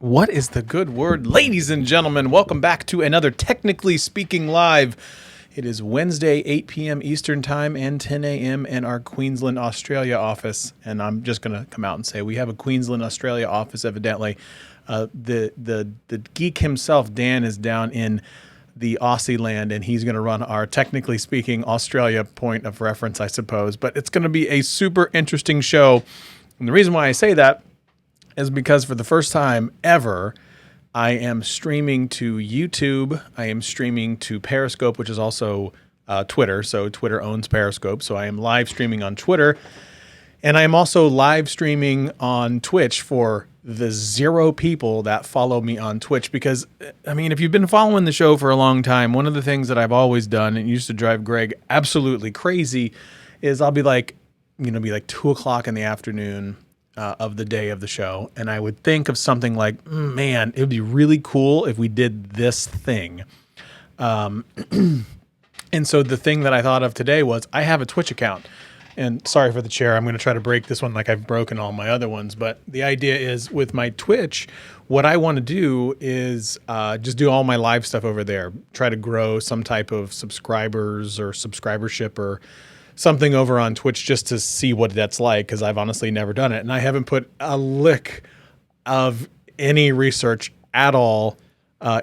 What is the good word? Ladies and gentlemen, welcome back to another Technically Speaking Live. It is Wednesday, 8 p.m. Eastern Time and 10 a.m. in our Queensland, Australia office. And I'm just going to come out and say we have a Queensland, Australia office, evidently. The geek himself, Dan, is down in the Aussie land, and he's going to run our Technically Speaking Australia point of reference, I suppose. But it's going to be a super interesting show. And the reason why I say that is because for the first time ever, I am streaming to YouTube. I am streaming to Periscope, which is also Twitter. So Twitter owns Periscope. So I am live streaming on Twitter. And I am also live streaming on Twitch for the 0 people that follow me on Twitch. Because, I mean, if you've been following the show for a long time, one of the things that I've always done, and used to drive Greg absolutely crazy, is I'll be like, 2 o'clock in the afternoon of the day of the show, and I would think of something like, man, it would be really cool if we did this thing. And so the thing that I thought of today was I have a Twitch account. And sorry for the chair. I'm going to try to break this one like I've broken all my other ones. But the idea is with my Twitch, what I want to do is just do all my live stuff over there. Try to grow some type of subscribers or subscribership or something over on Twitch just to see what that's like, because I've honestly never done it. And I haven't put a lick of any research at all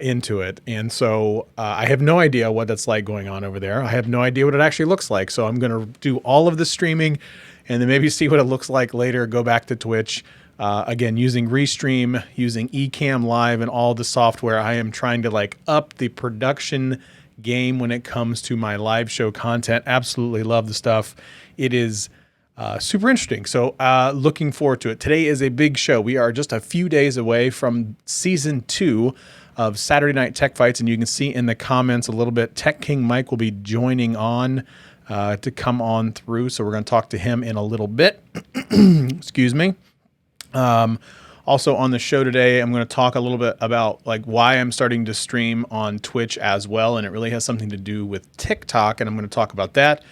into it. And so I have no idea what that's like going on over there. I have no idea what it actually looks like. So I'm going to do all of the streaming and then maybe see what it looks like later, go back to Twitch. Again, using Restream, using WEBCAM Live and all the software. I am trying to up the production game when it comes to my live show content. Absolutely love the stuff. It is super interesting. So looking forward to it. Today is a big show. We are just a few days away from season 2 of Saturday Night Tech Fights. And you can see in the comments a little bit, Tech King Mike will be joining on to come on through. So we're going to talk to him in a little bit. Excuse me. Also on the show today, I'm going to talk a little bit about why I'm starting to stream on Twitch as well. And it really has something to do with TikTok. And I'm going to talk about that.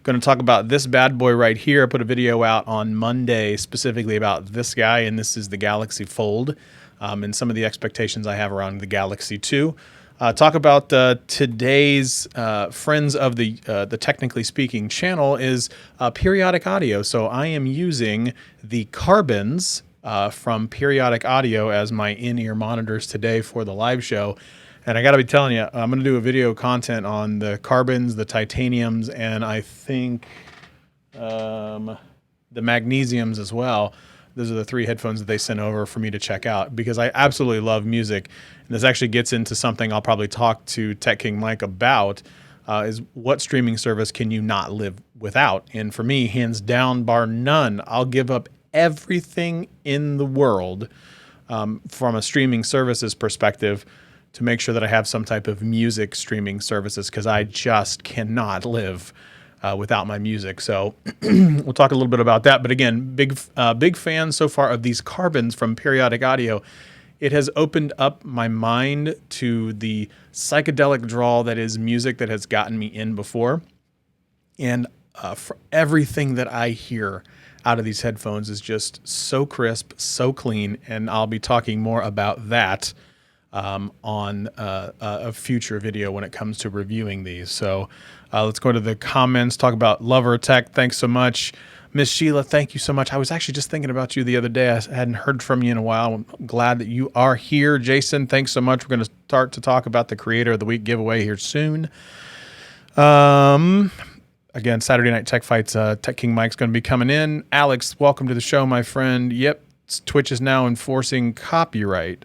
Going to talk about this bad boy right here. I put a video out on Monday specifically about this guy. And this is the Galaxy Fold and some of the expectations I have around the Galaxy 2. Talk about today's friends of the Technically Speaking channel is Periodic Audio. So I am using the Carbons from Periodic Audio as my in-ear monitors today for the live show. And I got to be telling you, I'm going to do a video content on the Carbons, the Titaniums, and I think the Magnesiums as well. Those are the 3 headphones that they sent over for me to check out because I absolutely love music. And this actually gets into something I'll probably talk to Tech King Mike about is what streaming service can you not live without? And for me, hands down, bar none, I'll give up everything in the world from a streaming services perspective to make sure that I have some type of music streaming services because I just cannot live without my music. So we'll talk a little bit about that. But again, big fan so far of these Carbons from Periodic Audio. It has opened up my mind to the psychedelic drawl that is music that has gotten me in before. And for everything that I hear out of these headphones is just so crisp, so clean, and I'll be talking more about that on a future video when it comes to reviewing these. So let's go to the comments, talk about Lover Tech. Thanks so much. Miss Sheila, thank you so much. I was actually just thinking about you the other day. I hadn't heard from you in a while. I'm glad that you are here. Jason, thanks so much. We're going to start to talk about the Creator of the Week giveaway here soon. Again, Saturday Night Tech Fights, Tech King Mike's going to be coming in. Alex, welcome to the show, my friend. Yep, Twitch is now enforcing copyright.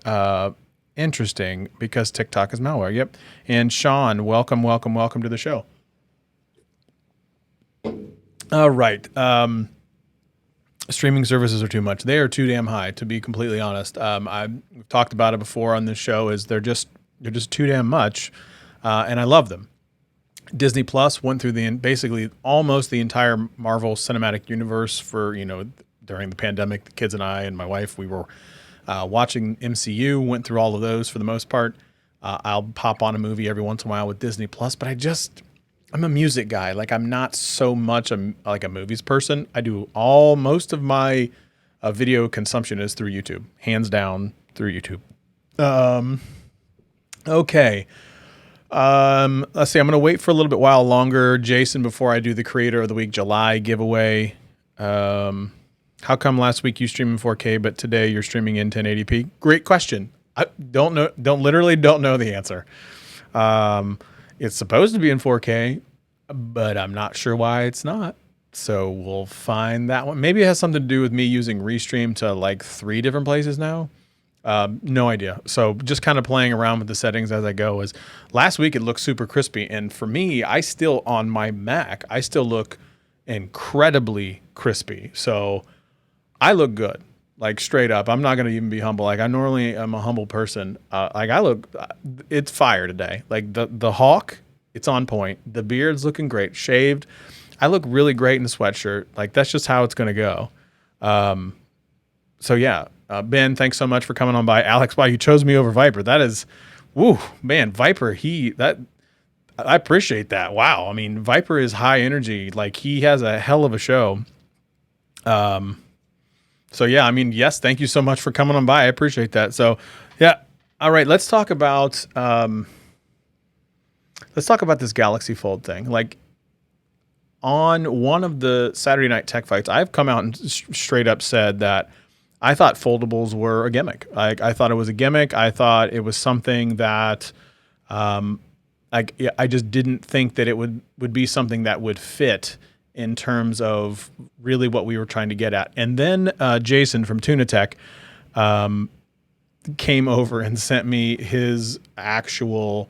Interesting, because TikTok is malware. Yep. And Sean, welcome to the show. All right. Streaming services are too much. They are too damn high, to be completely honest. I've talked about it before on this show. Is they're just too damn much, and I love them. Disney Plus went through basically almost the entire Marvel Cinematic Universe for during the pandemic. The kids and I and my wife, we were watching MCU. Went through all of those for the most part. I'll pop on a movie every once in a while with Disney Plus, but I'm a music guy. I'm not so much a movies person. I do most of my video consumption is through YouTube, hands down through YouTube. Okay. Let's see. I'm going to wait for a little bit while longer, Jason, before I do the Creator of the Week July giveaway. How come last week you streamed in 4K, but today you're streaming in 1080p? Great question. I don't know. Don't know the answer. It's supposed to be in 4K, but I'm not sure why it's not. So we'll find that one. Maybe it has something to do with me using Restream to like 3 different places now. No idea. So just kind of playing around with the settings as I go. Is last week it looked super crispy, and for me, I still on my Mac, I still look incredibly crispy. So I look good, like straight up. I'm not gonna even be humble. Like I normally am a humble person. Like I look, it's fire today. Like the hawk, it's on point. The beard's looking great, shaved. I look really great in a sweatshirt. Like that's just how it's gonna go. So yeah. Ben, thanks so much for coming on by. Alex, wow, you chose me over Viper. That is, woo, man, Viper, I appreciate that. Wow. I mean, Viper is high energy. Like he has a hell of a show. So yeah, I mean, yes, thank you so much for coming on by. I appreciate that. So yeah. All right, let's talk about this Galaxy Fold thing. Like on one of the Saturday Night Tech Fights, I've come out and straight up said that I thought foldables were a gimmick. I thought it was a gimmick. I thought it was something that I just didn't think that it would be something that would fit in terms of really what we were trying to get at. And then Jason from Tuna Tech came over and sent me his actual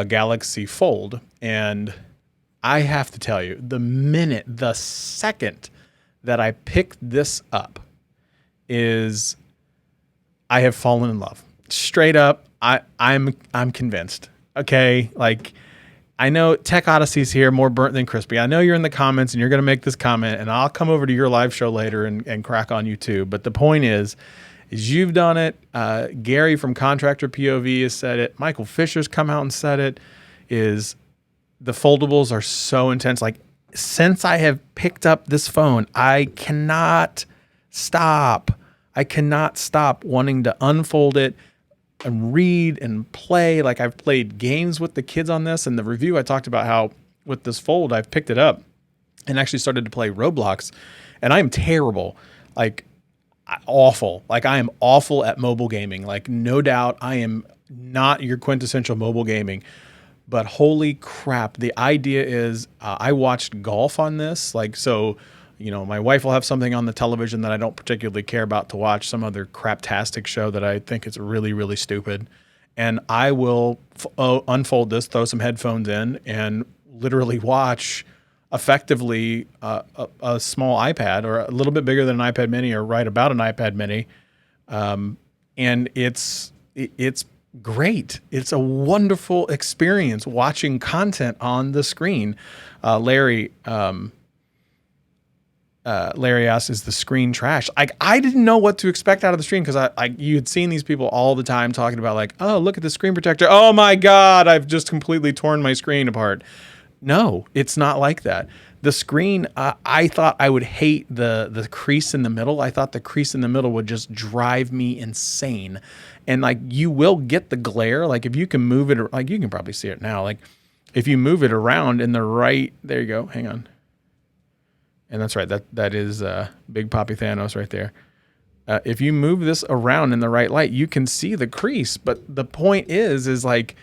Galaxy Fold. And I have to tell you, the second that I picked this up, is I have fallen in love. Straight up, I'm convinced. Okay, like I know Tech Odyssey's here, more burnt than crispy. I know you're in the comments and you're going to make this comment, and I'll come over to your live show later and crack on you too. But the point is you've done it. Gary from Contractor POV has said it. Michael Fisher's come out and said it. Is the foldables are so intense. Like since I have picked up this phone, I cannot stop wanting to unfold it and read and play. Like I've played games with the kids on this. And the review, I talked about how with this fold, I've picked it up and actually started to play Roblox, and I'm terrible, like awful. Like I am awful at mobile gaming. Like no doubt I am not your quintessential mobile gaming, but holy crap. The idea is I watched golf on this. Like, so, you know, my wife will have something on the television that I don't particularly care about to watch, some other craptastic show that I think is really, really stupid. And I will unfold this, throw some headphones in, and literally watch effectively a small iPad, or a little bit bigger than an iPad mini, or right about an iPad mini. And it's great. It's a wonderful experience watching content on the screen. Larry asked, is the screen trash? I didn't know what to expect out of the screen, because you had seen these people all the time talking about like, oh, look at the screen protector. Oh my God, I've just completely torn my screen apart. No, it's not like that. The screen, I thought I would hate the crease in the middle. I thought the crease in the middle would just drive me insane. And like you will get the glare. Like if you can move it, like you can probably see it now. Like if you move it around in the right, there you go. Hang on. And that's right. That is Big Papi Thanos right there. If you move this around in the right light, you can see the crease. But the point is like,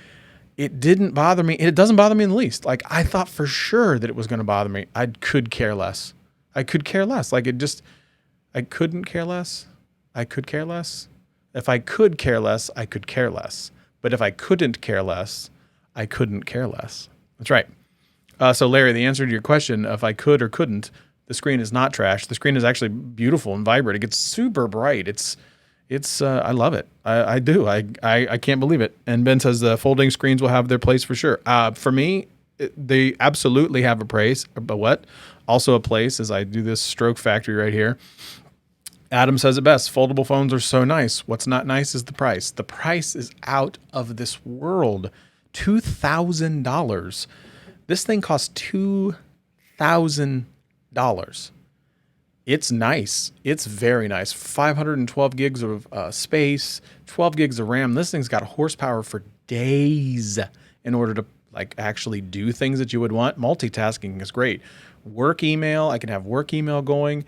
it didn't bother me. It doesn't bother me in the least. Like I thought for sure that it was going to bother me. I could care less. Like I couldn't care less. I could care less. If I could care less, I could care less. But if I couldn't care less, I couldn't care less. That's right. So Larry, the answer to your question, if I could or couldn't, the screen is not trash. The screen is actually beautiful and vibrant. It gets super bright. It's I love it. I do. I can't believe it. And Ben says the folding screens will have their place for sure. For me, they absolutely have a place. But what? Also a place as I do this stroke factory right here. Adam says it best. Foldable phones are so nice. What's not nice is the price. The price is out of this world. $2,000. This thing costs $2,000. It's nice. It's very nice. 512 gigs of space, 12 gigs of RAM. This thing's got horsepower for days in order to like actually do things that you would want. Multitasking is great. Work email, I can have work email going.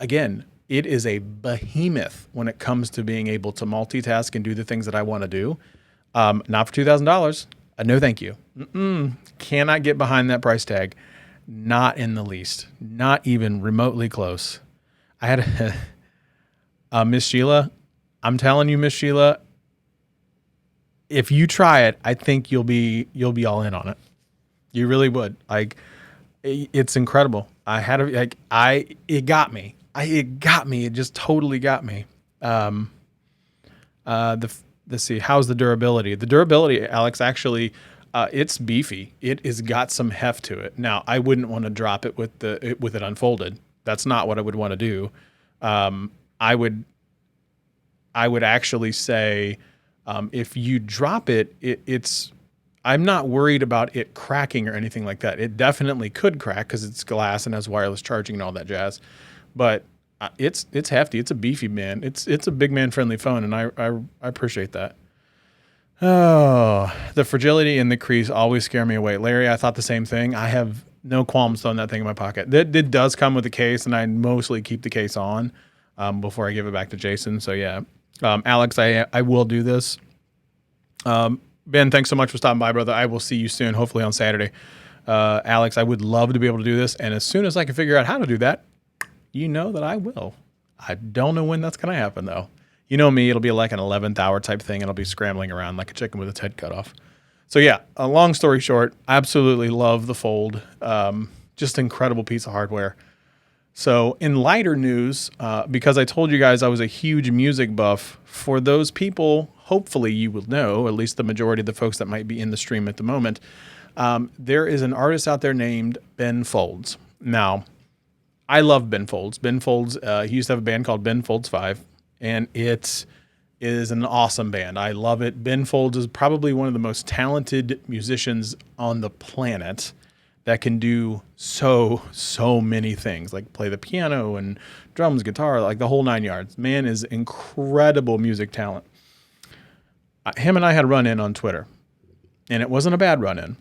Again, it is a behemoth when it comes to being able to multitask and do the things that I want to do. Not for $2,000. No, thank you. Cannot get behind that price tag. Not in the least. Not even remotely close. I had Miss Sheila. I'm telling you, Miss Sheila, if you try it, I think you'll be all in on it. You really would. Like, it's incredible. It got me. It just totally got me. Let's see. How's the durability? The durability, Alex, actually, it's beefy. It has got some heft to it. Now, I wouldn't want to drop it with it unfolded. That's not what I would want to do. I would actually say, if you drop it's. I'm not worried about it cracking or anything like that. It definitely could crack because it's glass and has wireless charging and all that jazz. But it's hefty. It's a beefy man. It's a big man friendly phone, and I appreciate that. Oh, the fragility and the crease always scare me away. Larry, I thought the same thing. I have no qualms throwing that thing in my pocket. It does come with a case, and I mostly keep the case on before I give it back to Jason. So yeah, Alex, I will do this. Ben, thanks so much for stopping by, brother. I will see you soon, hopefully on Saturday. Alex, I would love to be able to do this, and as soon as I can figure out how to do that, you know that I will. I don't know when that's going to happen, though. You know me, it'll be like an 11th hour type thing, and I'll be scrambling around like a chicken with its head cut off. So yeah, a long story short, absolutely love the Fold. Just incredible piece of hardware. So in lighter news, because I told you guys I was a huge music buff, for those people, hopefully you will know, at least the majority of the folks that might be in the stream at the moment, there is an artist out there named Ben Folds. Now, I love Ben Folds. Ben Folds, he used to have a band called Ben Folds 5, and it is an awesome band. I love it. Ben Folds is probably one of the most talented musicians on the planet that can do so many things, like play the piano and drums, guitar, like the whole 9 yards. Man is incredible music talent. Him and I had a run-in on Twitter, and it wasn't a bad run-in.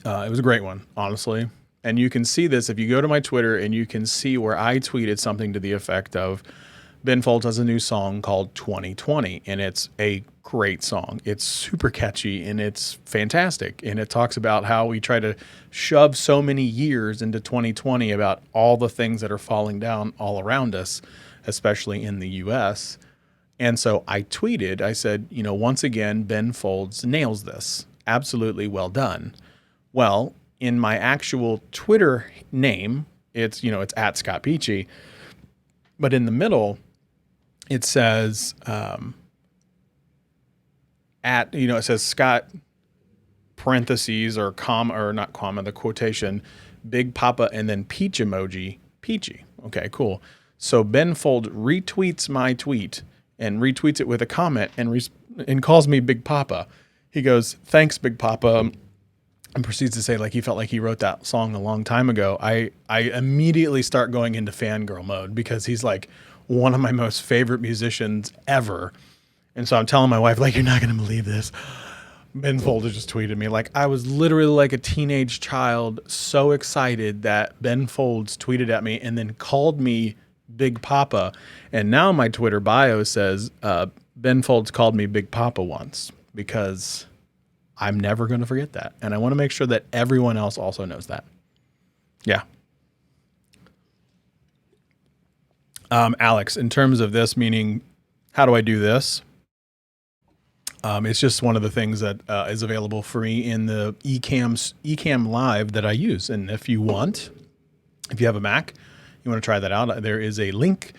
It was a great one, honestly. And you can see this if you go to my Twitter, and you can see where I tweeted something to the effect of, Ben Folds has a new song called 2020, and it's a great song. It's super catchy, and it's fantastic. And it talks about how we try to shove so many years into 2020 about all the things that are falling down all around us, especially in the U.S. And so I tweeted, I said, once again, Ben Folds nails this. Absolutely well done. Well, in my actual Twitter name, it's at Scott Peachy, but in the middle, it says, it says Scott parentheses or comma, or not comma, the quotation, Big Papa, and then peach emoji, Peachy. Okay, cool. So Ben Fold retweets my tweet and retweets it with a comment and calls me Big Papa. He goes, thanks, Big Papa. And proceeds to say, like, he felt like he wrote that song a long time ago. I immediately start going into fangirl mode because he's like one of my most favorite musicians ever. And so I'm telling my wife, like, you're not going to believe this. Ben Folds just tweeted me. Like, I was literally like a teenage child, so excited that Ben Folds tweeted at me and then called me Big Papa. And now my Twitter bio says, Ben Folds called me Big Papa once, because I'm never going to forget that. And I want to make sure that everyone else also knows that. Yeah. Alex, in terms of this, meaning how do I do this? It's just one of the things that is available free in the eCam Live that I use. And if you have a Mac, you want to try that out, there is a link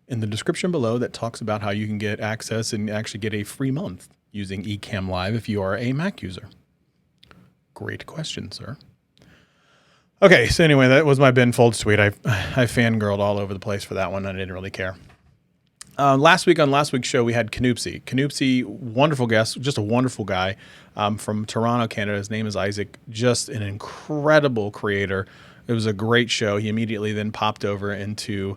in the description below that talks about how you can get access and actually get a free month using eCam Live if you are a Mac user. Great question, sir. Okay, so anyway, that was my Ben Folds tweet. I fangirled all over the place for that one. I didn't really care. Last week on last week's show, we had Canoopsy. Canoopsy, wonderful guest, just a wonderful guy from Toronto, Canada. His name is Isaac. Just an incredible creator. It was a great show. He immediately then popped over into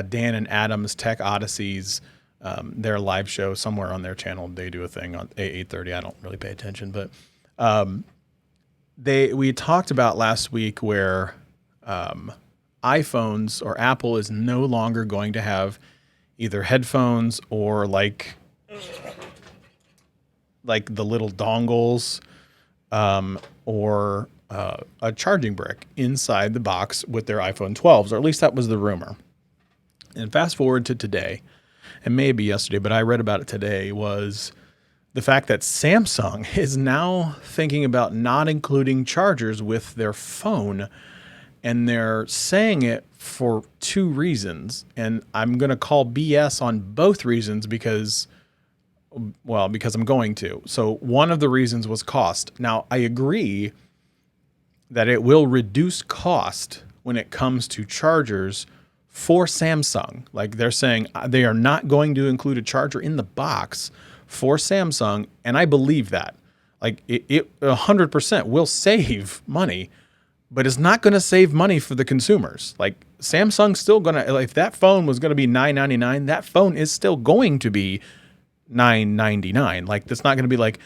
Dan and Adam's Tech Odysseys, their live show somewhere on their channel. They do a thing on 8:30. I don't really pay attention, but we talked about last week where iPhones or Apple is no longer going to have either headphones or like the little dongles or a charging brick inside the box with their iPhone 12s, or at least that was the rumor. And fast forward to today, and maybe yesterday, but I read about it today, was the fact that Samsung is now thinking about not including chargers with their phone. And they're saying it for two reasons. And I'm going to call BS on both reasons because I'm going to. So one of the reasons was cost. Now, I agree that it will reduce cost when it comes to chargers for Samsung. Like they're saying they are not going to include a charger in the box for Samsung. And I believe that. Like it 100% will save money, but it's not going to save money for the consumers. Like Samsung's still going to, if that phone was going to be $999, that phone is still going to be $999. Like that's not going to be like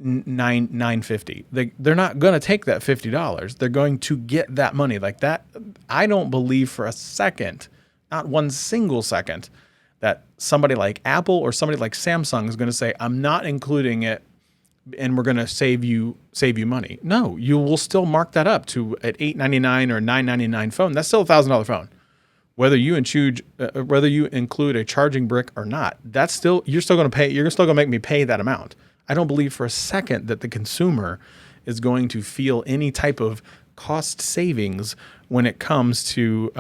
$950. They're not going to take that $50. They're going to get that money like that. I don't believe for a second, not one single second, that somebody like Apple or somebody like Samsung is going to say, I'm not including it and we're going to save you money. No, you will still mark that up to an $899 or $999 phone. That's still a $1,000 phone. Whether you include a charging brick or not, you're still going to pay. You're still going to make me pay that amount. I don't believe for a second that the consumer is going to feel any type of cost savings when it comes to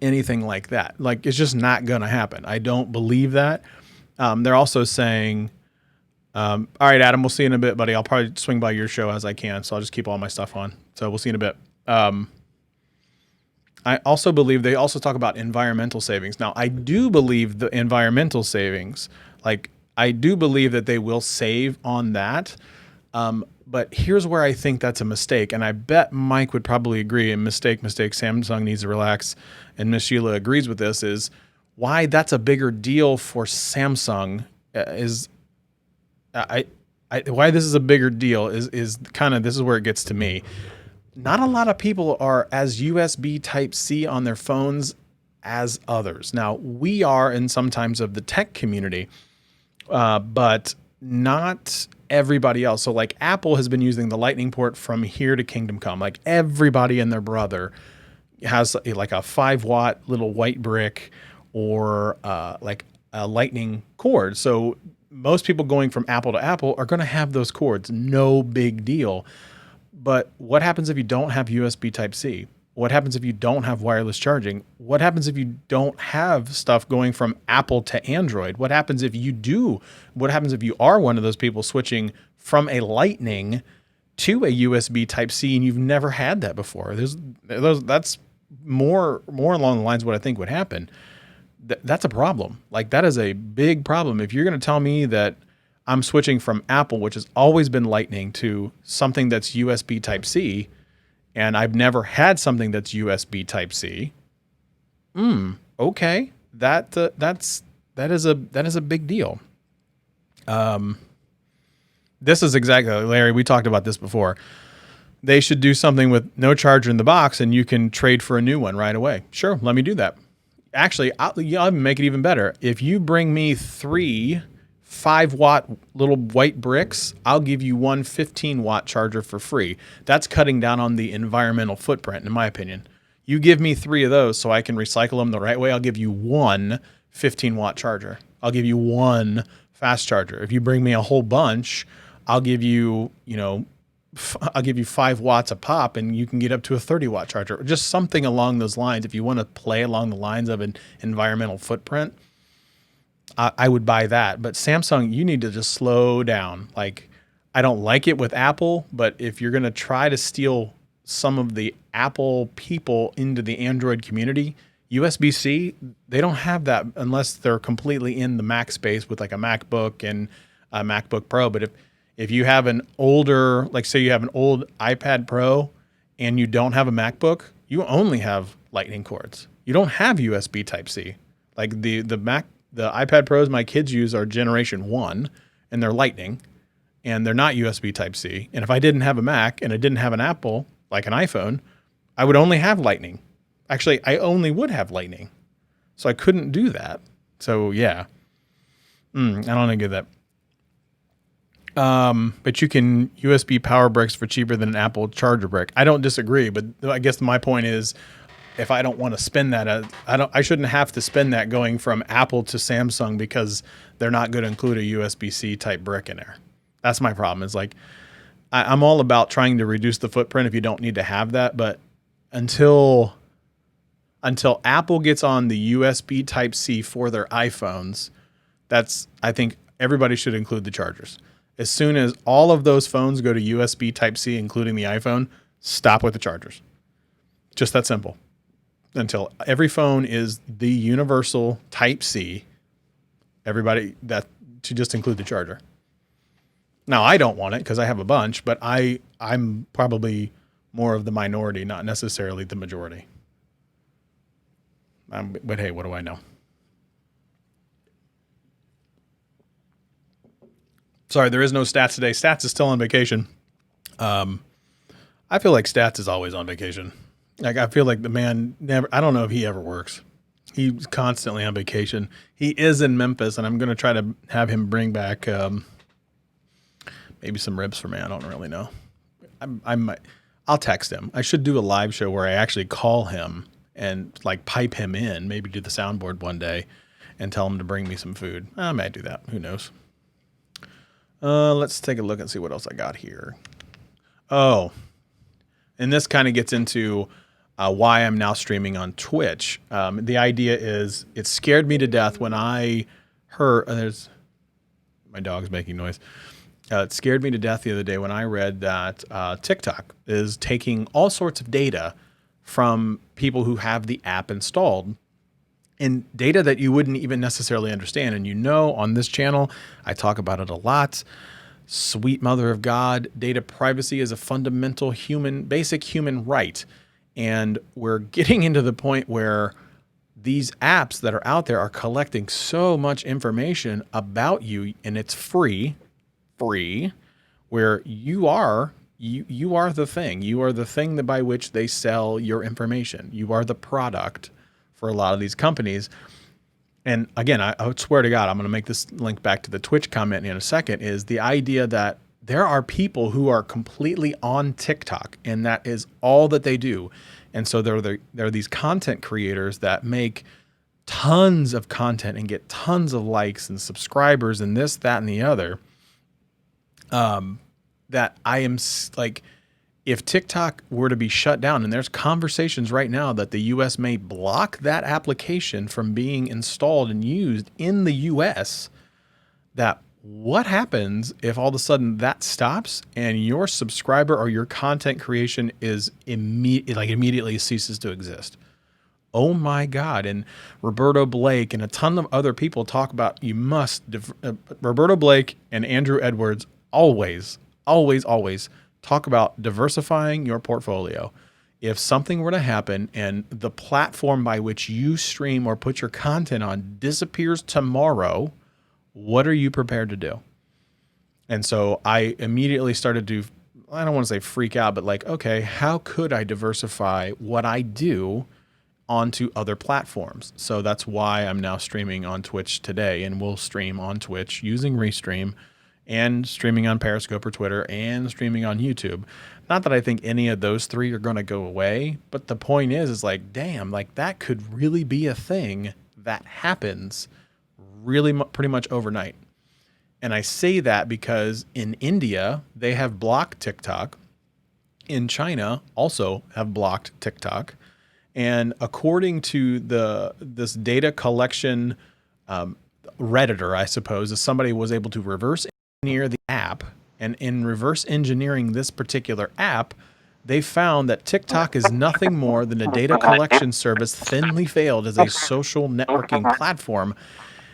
anything like that. Like it's just not going to happen. I don't believe that. They're also saying, all right, Adam, we'll see you in a bit, buddy. I'll probably swing by your show as I can, so I'll just keep all my stuff on. So we'll see you in a bit. I also believe they also talk about environmental savings. Now, I do believe the environmental savings, like I do believe that they will save on that. But here's where I think that's a mistake. And I bet Mike would probably agree. And mistake, Samsung needs to relax. And Miss Sheila agrees with this, is why that's a bigger deal for Samsung why this is a bigger deal is kind of, this is where it gets to me. Not a lot of people are as USB Type-C on their phones as others. Now, we are in sometimes of the tech community, but not everybody else. So like Apple has been using the Lightning port from here to Kingdom Come. Like everybody and their brother has like a 5-watt little white brick or like a Lightning cord. So most people going from Apple to Apple are going to have those cords. No big deal. But what happens if you don't have USB Type-C? What happens if you don't have wireless charging? What happens if you don't have stuff going from Apple to Android? What happens if you do? What happens if you are one of those people switching from a Lightning to a USB Type-C and you've never had that before? That's more along the lines of what I think would happen. That's a problem. Like that is a big problem. If you're going to tell me that I'm switching from Apple, which has always been Lightning, to something that's USB Type-C, and I've never had something that's USB Type-C. Okay, that is a big deal. This is exactly, Larry, we talked about this before. They should do something with no charger in the box, and you can trade for a new one right away. Sure, let me do that. Actually, I'll make it even better. If you bring me 3 5-watt little white bricks, I'll give you one 15-watt charger for free. That's cutting down on the environmental footprint, in my opinion. You give me 3 of those so I can recycle them the right way, I'll give you one 15-watt charger. I'll give you one fast charger. If you bring me a whole bunch, I'll give you, 5 watts a pop, and you can get up to a 30-watt charger. Just something along those lines. If you want to play along the lines of an environmental footprint, I would buy that. But Samsung, you need to just slow down. Like, I don't like it with Apple, but if you're going to try to steal some of the Apple people into the Android community, USB-C, they don't have that unless they're completely in the Mac space with like a MacBook and a MacBook Pro. But if you have an older, like say you have an old iPad Pro and you don't have a MacBook, you only have Lightning cords. You don't have USB Type-C. Like the iPad Pros my kids use are Generation 1, and they're Lightning, and they're not USB Type-C. And if I didn't have a Mac and I didn't have an Apple, like an iPhone, I would only have Lightning. Actually, I only would have Lightning. So I couldn't do that. So yeah. I don't get that. But you can USB power bricks for cheaper than an Apple charger brick. I don't disagree, but I guess my point is, if I don't want to spend that, I shouldn't have to spend that going from Apple to Samsung because they're not going to include a USB-C type brick in there. That's my problem. It's like, I'm all about trying to reduce the footprint if you don't need to have that. But until Apple gets on the USB Type-C for their iPhones, I think everybody should include the chargers. As soon as all of those phones go to USB Type-C, including the iPhone, stop with the chargers. Just that simple. Until every phone is the universal Type-C, everybody that to just include the charger. Now, I don't want it because I have a bunch, but I'm probably more of the minority, not necessarily the majority. But hey, what do I know? Sorry, there is no Stats today. Stats is still on vacation. I feel like Stats is always on vacation. Like, I feel like the man never, I don't know if he ever works. He's constantly on vacation. He is in Memphis, and I'm going to try to have him bring back maybe some ribs for me. I don't really know. I'll text him. I should do a live show where I actually call him and like pipe him in, maybe do the soundboard one day and tell him to bring me some food. I might do that. Who knows? Let's take a look and see what else I got here. Oh, and this kind of gets into why I'm now streaming on Twitch. The idea is it scared me to death when I heard, there's my dog's making noise. It scared me to death the other day when I read that TikTok is taking all sorts of data from people who have the app installed, and data that you wouldn't even necessarily understand. And on this channel, I talk about it a lot. Sweet mother of God, data privacy is a fundamental basic human right. And we're getting into the point where these apps that are out there are collecting so much information about you, and it's free, where you are the thing. You are the thing by which they sell your information. You are the product for a lot of these companies. And again, I would swear to God, I'm going to make this link back to the Twitch comment in a second, is the idea that there are people who are completely on TikTok and that is all that they do. And so there are these content creators that make tons of content and get tons of likes and subscribers and this, that, and the other. That I am like, if TikTok were to be shut down, and there's conversations right now that the U.S. may block that application from being installed and used in the U.S., that what happens if all of a sudden that stops and your subscriber or your content creation is immediately ceases to exist? Oh my God. And Roberto Blake and a ton of other people talk about Roberto Blake and Andrew Edwards always talk about diversifying your portfolio. If something were to happen and the platform by which you stream or put your content on disappears tomorrow, what are you prepared to do? And so I immediately started to, I don't want to say freak out, but like, okay, how could I diversify what I do onto other platforms? So that's why I'm now streaming on Twitch today, and we'll stream on Twitch using Restream, and streaming on Periscope or Twitter, and streaming on YouTube. Not that I think any of those three are going to go away, but the point is like, damn, like that could really be a thing that happens really pretty much overnight. And I say that because in India, they have blocked TikTok. In China, also have blocked TikTok. And according to this data collection Redditor, I suppose, is somebody was able to reverse engineer the app, and in reverse engineering this particular app, they found that TikTok is nothing more than a data collection service thinly veiled as a social networking platform,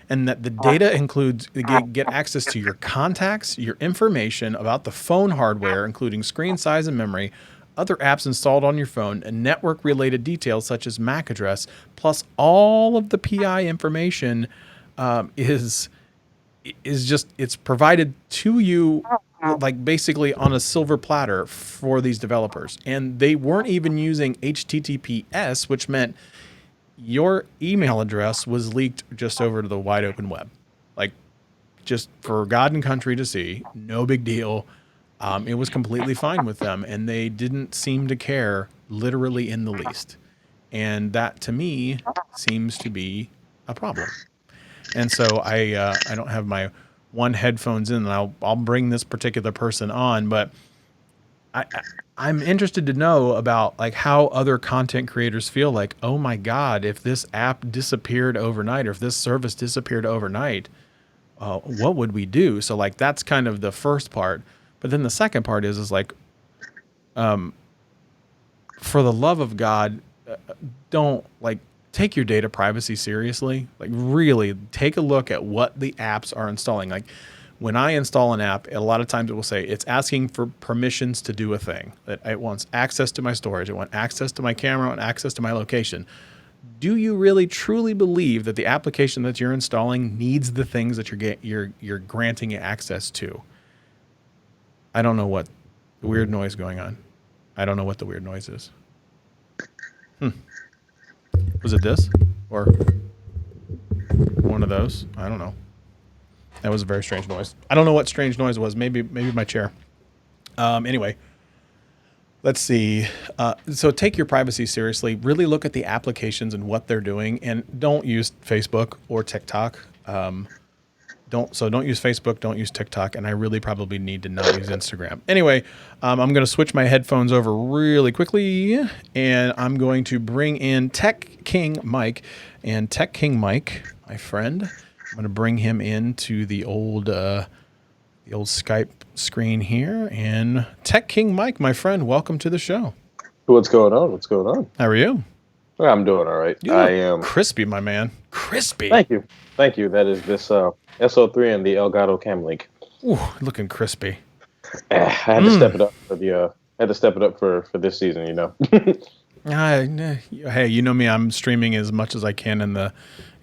and that the data includes get access to your contacts, your information about the phone hardware, including screen size and memory, other apps installed on your phone, and network-related details such as MAC address, plus all of the PI information is just, it's provided to you like basically on a silver platter for these developers. And they weren't even using HTTPS, which meant your email address was leaked just over to the wide open web. Like, just for God and country to see, no big deal. It was completely fine with them, and they didn't seem to care literally in the least. And that, to me, seems to be a problem. And so I don't have my one headphones in, and I'll bring this particular person on, but I'm interested to know about like how other content creators feel like, oh my God, if this app disappeared overnight, or if this service disappeared overnight, what would we do? So like, that's kind of the first part. But then the second part is like, for the love of God, don't like take your data privacy seriously. Like, really take a look at what the apps are installing. Like, when I install an app, a lot of times it will say it's asking for permissions to do a thing. That it wants access to my storage, it wants access to my camera, and access to my location. Do you really truly believe that the application that you're installing needs the things that you're granting it access to? I don't know what the weird noise going on. I don't know what the weird noise is. Was it this or one of those? I don't know. That was a very strange noise. I don't know what strange noise was. Maybe my chair. Anyway, let's see. So take your privacy seriously. Really look at the applications and what they're doing, and don't use Facebook or TikTok. Don't use Facebook, don't use TikTok, and I really probably need to not use Instagram. Anyway, I'm going to switch my headphones over really quickly, and I'm going to bring in Tech King Mike. And Tech King Mike, my friend, I'm going to bring him into the old Skype screen here. And Tech King Mike, my friend, welcome to the show. What's going on? How are you? I'm doing all right. I am crispy, my man. Crispy. Thank you. That is this SO3 and the Elgato Cam Link. Ooh, looking crispy. I had to step it up for this season, you know. Hey, you know me. I'm streaming as much as I can in the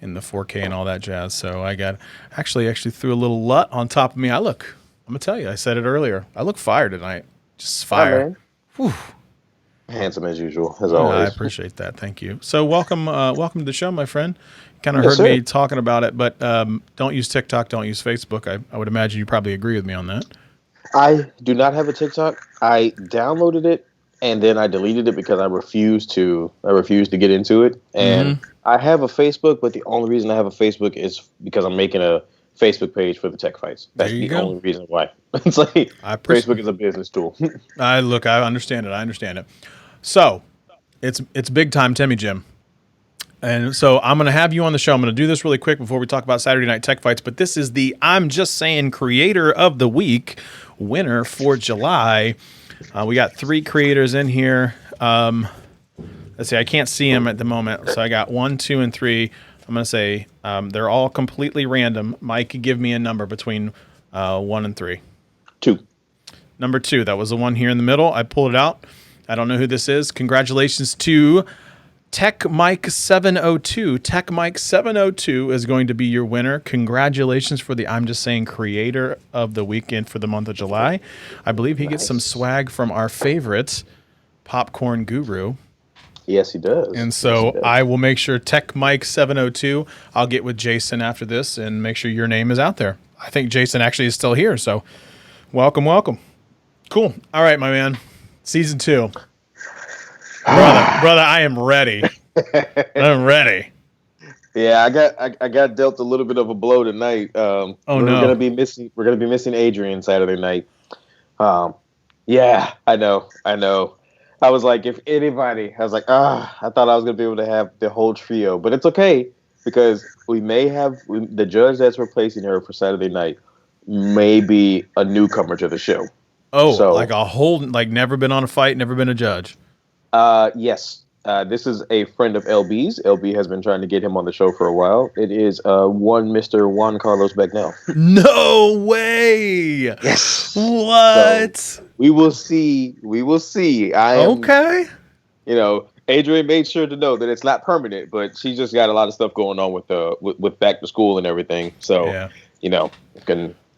4K and all that jazz. So I got actually threw a little LUT on top of me. I'm gonna tell you. I said it earlier. I look fire tonight. Just fire. Whew. Handsome as usual, as always. I appreciate that. Thank you. So welcome to the show, my friend. Kind of heard me talking about it, but don't use TikTok, don't use Facebook. I would imagine you probably agree with me on that. I do not have a TikTok. I downloaded it and then I deleted it because I refused to get into it. And I have a Facebook, but the only reason I have a Facebook is because I'm making a Facebook page for the Tech Fights. That's the only reason why. It's like Facebook is a business tool. I understand it. So it's big time, Timmy Jim. And so I'm going to have you on the show. I'm going to do this really quick before we talk about Saturday Night Tech Fights. But this is the I'm Just Saying Creator of the Week winner for July. We got 3 creators in here. Let's see. I can't see them at the moment. So I got 1, 2, and 3. I'm going to say they're all completely random. Mike, give me a number between 1 and 3. 2. Number 2. That was the one here in the middle. I pulled it out. I don't know who this is. Congratulations to Tech Mike 702. Tech Mike 702 is going to be your winner. Congratulations for the I'm Just Saying Creator of the Weekend for the month of July. I believe he gets some swag from our favorite popcorn guru. Yes, he does. And so I will make sure Tech Mike 702, I'll get with Jason after this and make sure your name is out there. I think Jason actually is still here. So welcome. Cool. All right, my man. Season 2. Brother, I am ready. I'm ready. Yeah, I got dealt a little bit of a blow tonight. We're gonna be missing Adrian Saturday night. Yeah, I know. I was like, I thought I was gonna be able to have the whole trio, but it's okay because we may have the judge that's replacing her for Saturday night may be a newcomer to the show. Oh, so, like a whole, like never been on a fight, never been a judge. Yes. This is a friend of LB's. LB has been trying to get him on the show for a while. It is one Mr. Juan Carlos Bagnell. No way. Yes. What? So we will see. We will see. I am. Okay. Adrian made sure to know that it's not permanent, but she just got a lot of stuff going on with back to school and everything. So, Yeah.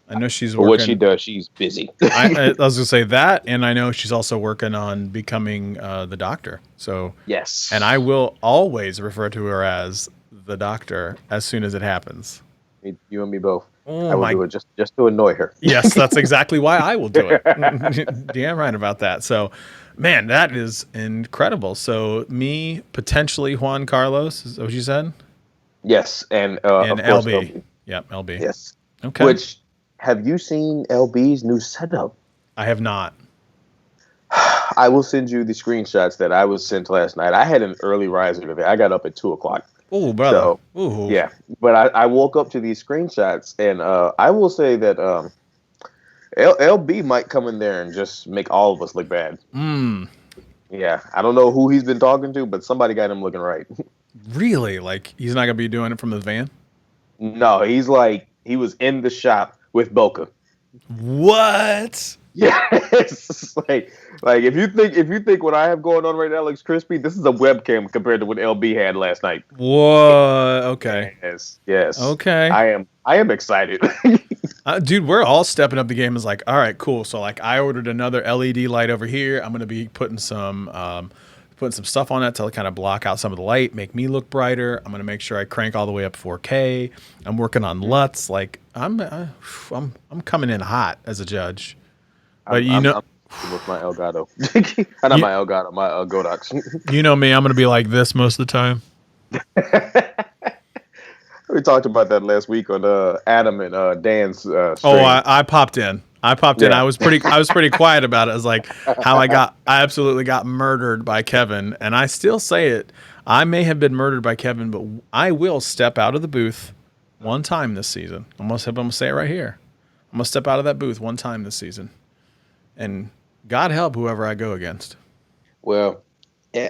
I know she's for working. what she does, she's busy. I was gonna say that, and I know she's also working on becoming the doctor. So Yes. and I will always refer to her as the doctor as soon as it happens. You and me both. Oh, I will do it just to annoy her. Yes, that's exactly why I will do it. Damn right about that. So, man, that is incredible. So, me, potentially Juan Carlos, is that what you said? Yes, and And of course, LB. Yep, LB. Yes. Okay. Which, have you seen LB's new setup? I have not. I will send you the screenshots that I was sent last night. I had an early riser today. I got up at 2:00. Oh, brother. So, ooh. yeah, but I woke up to these screenshots, and I will say that LB might come in there and just make all of us look bad. Yeah, I don't know who he's been talking to, but somebody got him looking right. Really? Like, he's not going to be doing it from the van? No, he was in the shop with Boca. What? Yes, like if you think what I have going on right now looks crispy, this is a webcam compared to what LB had last night. What? Okay. Yes. Okay. I am excited. Dude, we're all stepping up the game. Is like, all right, cool. So like, I ordered another LED light over here. I'm gonna be putting some stuff on that to kind of block out some of the light, make me look brighter. I'm gonna make sure I crank all the way up 4K. I'm working on LUTs. Like, I'm coming in hot as a judge. But I'm with my Elgato, not my Elgato, my Godox. You know me, I'm gonna be like this most of the time. We talked about that last week on Adam and Dan's stream. Oh, I popped in. I was pretty quiet about it. I was like, I absolutely got murdered by Kevin, and I still say it. I may have been murdered by Kevin, but I will step out of the booth one time this season. I'm gonna say it right here. I'm gonna step out of that booth one time this season, and God help whoever I go against. Well,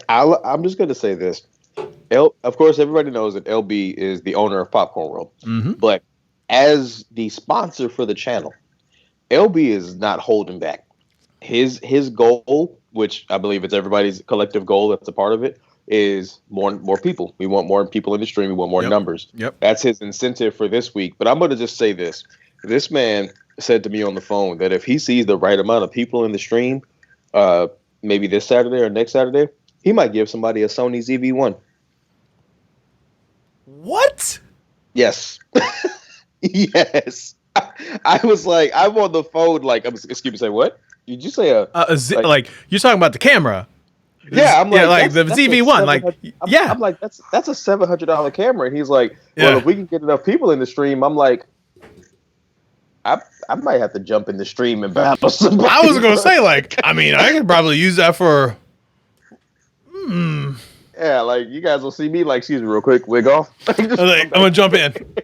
I'm just gonna say this. Of course, everybody knows that LB is the owner of Popcorn World, but as the sponsor for the channel, LB is not holding back. His goal, which I believe it's everybody's collective goal that's a part of it, is more people. We want more people in the stream. We want more numbers. Yep. That's his incentive for this week. But I'm going to just say this. This man said to me on the phone that if he sees the right amount of people in the stream, maybe this Saturday or next Saturday, he might give somebody a Sony ZV-1. What? Yes. Yes. I was like, I'm on the phone, like, excuse me, say what? Did you say like you're talking about the camera? Yeah, I'm like, the ZV-1, like, yeah. I'm like, that's a $700 camera, and he's like, well, if we can get enough people in the stream, I'm like, I might have to jump in the stream and battle somebody. I was gonna say, like, I mean, I could probably use that for. Yeah, like you guys will see me. Like, excuse me, real quick, wig off. I'm gonna jump in.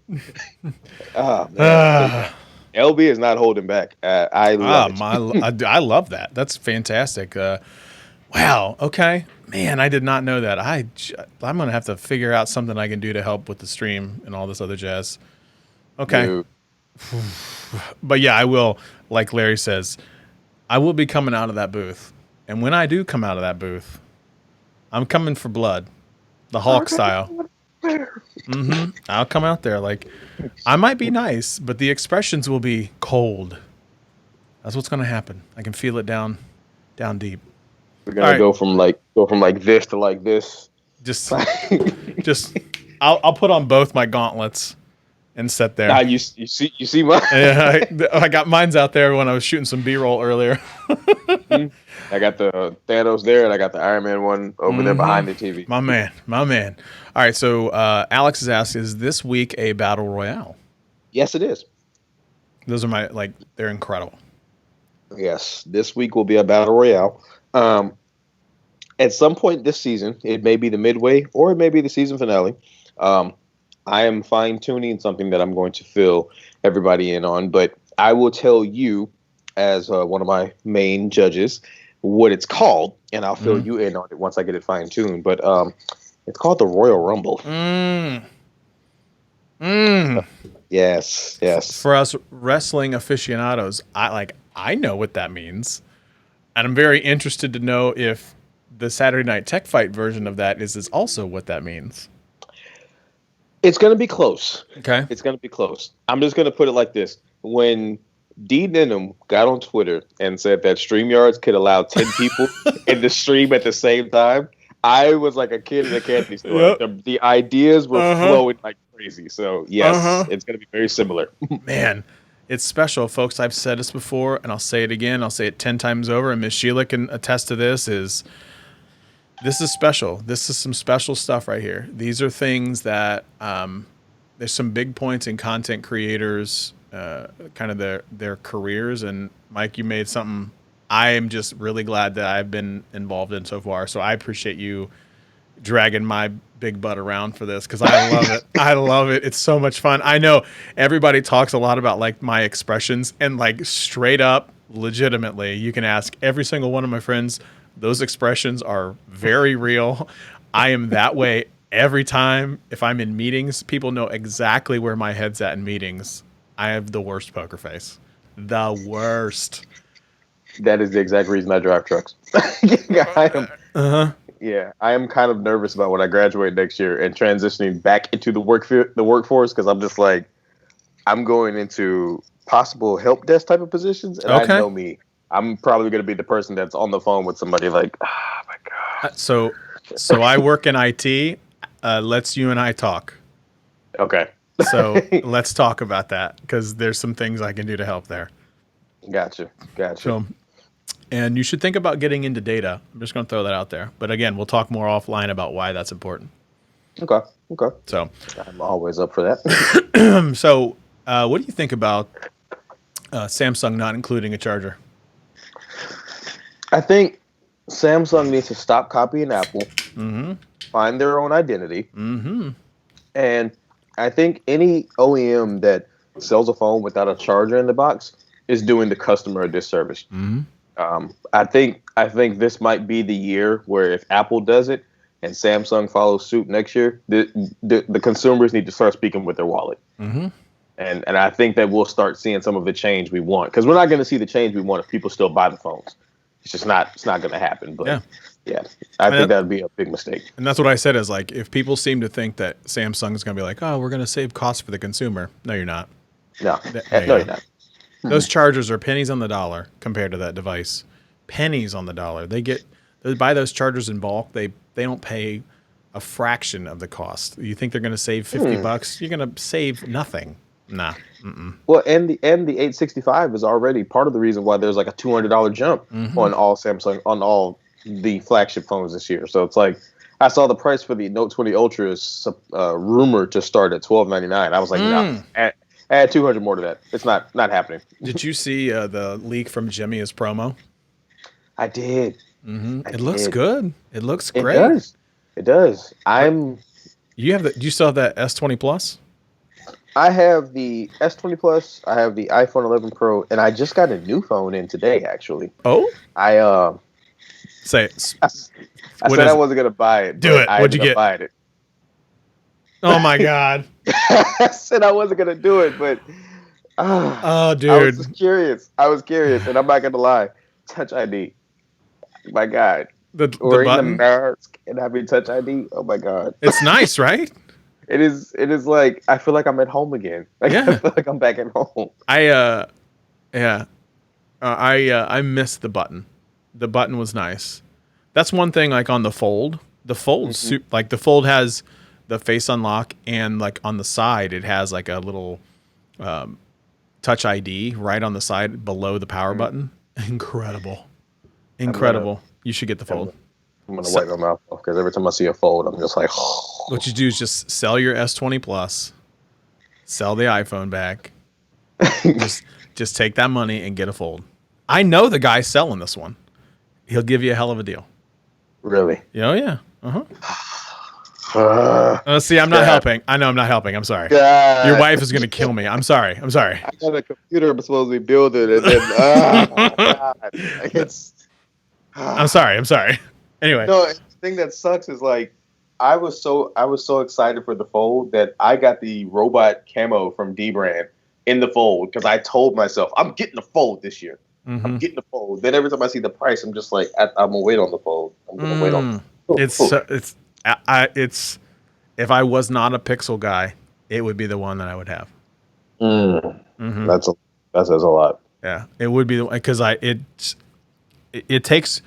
Oh, man. LB is not holding back. I love it. I love that. That's fantastic. Wow. Okay, man, I did not know that. I'm gonna have to figure out something I can do to help with the stream and all this other jazz. Okay. Dude. But yeah, I will. Like Larry says, I will be coming out of that booth, and when I do come out of that booth, I'm coming for blood, the Hulk style. I'll come out there like I might be nice, but the expressions will be cold. That's what's gonna happen. I can feel it down deep. We're gonna go from like this to like this. Just I'll put on both my gauntlets and sit there. Nah, you see mine. Yeah, I got mine's out there when I was shooting some B-roll earlier. I got the Thanos there, and I got the Iron Man one over there behind the TV. My man. All right, so Alex has asked, is this week a battle royale? Yes, it is. Those are they're incredible. Yes, this week will be a battle royale. At some point this season, it may be the midway or it may be the season finale. I am fine-tuning something that I'm going to fill everybody in on, but I will tell you, as one of my main judges, what it's called, and I'll fill you in on it once I get it fine tuned. But it's called the Royal Rumble. Yes, yes. For us wrestling aficionados, I know what that means, and I'm very interested to know if the Saturday Night Tech Fight version of that is also what that means. It's going to be close. Okay. It's going to be close. I'm just going to put it like this. When D. Denham got on Twitter and said that StreamYards could allow 10 people in the stream at the same time, I was like a kid in a candy store. Yep. The ideas were flowing like crazy. So, yes, it's going to be very similar. Man, it's special, folks. I've said this before, and I'll say it again. I'll say it 10 times over, and Miss Sheila can attest to this, this is special. This is some special stuff right here. These are things that there's some big points in content creators, kind of their careers. And Mike, you made something I am just really glad that I've been involved in so far. So I appreciate you dragging my big butt around for this because I love it. I love it. It's so much fun. I know everybody talks a lot about like my expressions, and like straight up, legitimately, you can ask every single one of my friends. Those expressions are very real. I am that way every time. If I'm in meetings, people know exactly where my head's at in meetings. I have the worst poker face. The worst. That is the exact reason I drive trucks. I am kind of nervous about when I graduate next year and transitioning back into the workforce because I'm just like, I'm going into possible help desk type of positions, and I know me. I'm probably going to be the person that's on the phone with somebody like, oh my God. So I work in IT. Let's you and I talk. Okay. So let's talk about that because there's some things I can do to help there. Gotcha. So, and you should think about getting into data. I'm just going to throw that out there. But again, we'll talk more offline about why that's important. Okay. So I'm always up for that. So what do you think about Samsung not including a charger? I think Samsung needs to stop copying Apple, find their own identity, and I think any OEM that sells a phone without a charger in the box is doing the customer a disservice. I think this might be the year where if Apple does it and Samsung follows suit next year, the consumers need to start speaking with their wallet. And I think that we'll start seeing some of the change we want, because we're not going to see the change we want if people still buy the phones. It's just not going to happen. But yeah, I think that would be a big mistake. And that's what I said is like, if people seem to think that Samsung is going to be like, oh, we're going to save costs for the consumer. No, you're not. No, you're not. Those chargers are pennies on the dollar compared to that device. Pennies on the dollar. They buy those chargers in bulk. They don't pay a fraction of the cost. You think they're going to save $50? You're going to save nothing. Nah. Well, and the 865 is already part of the reason why there's like a $200 jump on all Samsung, on all the flagship phones this year. So it's like, I saw the price for the Note 20 Ultra is rumored to start at $1299. I was like, no, add 200 more to that. It's not happening. Did you see the leak from Jimmy's promo? I did. It looks good. It looks great. It does. You still have that S20 Plus? I have the S20 Plus. I have the iPhone 11 Pro, and I just got a new phone in today. Actually, say it. I said I wasn't gonna buy it. Do it. What'd you get? Buy it. Oh my God! I said I wasn't gonna do it, but oh, dude, I was curious, and I'm not gonna lie. Touch ID. My God, the button, the mask and having Touch ID. Oh my God, it's nice, right? It is like, I feel like I'm at home again. Like, I feel like I'm back at home. I missed the button. The button was nice. That's one thing, like on the Fold. The Fold, like the Fold has the face unlock, and like on the side, it has like a little Touch ID right on the side below the power button. Incredible. You should get the Fold. I'm going to wipe my mouth off because every time I see a Fold, I'm just like, What you do is just sell your S20 Plus, sell the iPhone back, just take that money and get a Fold. I know the guy selling this one. He'll give you a hell of a deal. Really? Oh, yeah. See, I'm not helping. I know I'm not helping. I'm sorry. God. Your wife is going to kill me. I'm sorry. I got a computer I'm supposed to be building, and then, God. I'm sorry. I'm sorry. Anyway. No, the thing that sucks is like I was so excited for the fold that I got the robot camo from D Brand in the fold because I told myself I'm getting the fold this year. I'm Mm-hmm. getting the fold. Then every time I see the price, I'm just like I'm gonna wait on the fold. I'm gonna wait on. It's so, it's if I was not a Pixel guy, it would be the one that I would have. Mm, Mm-hmm. that's a, that says a lot. Yeah, it would be the because it takes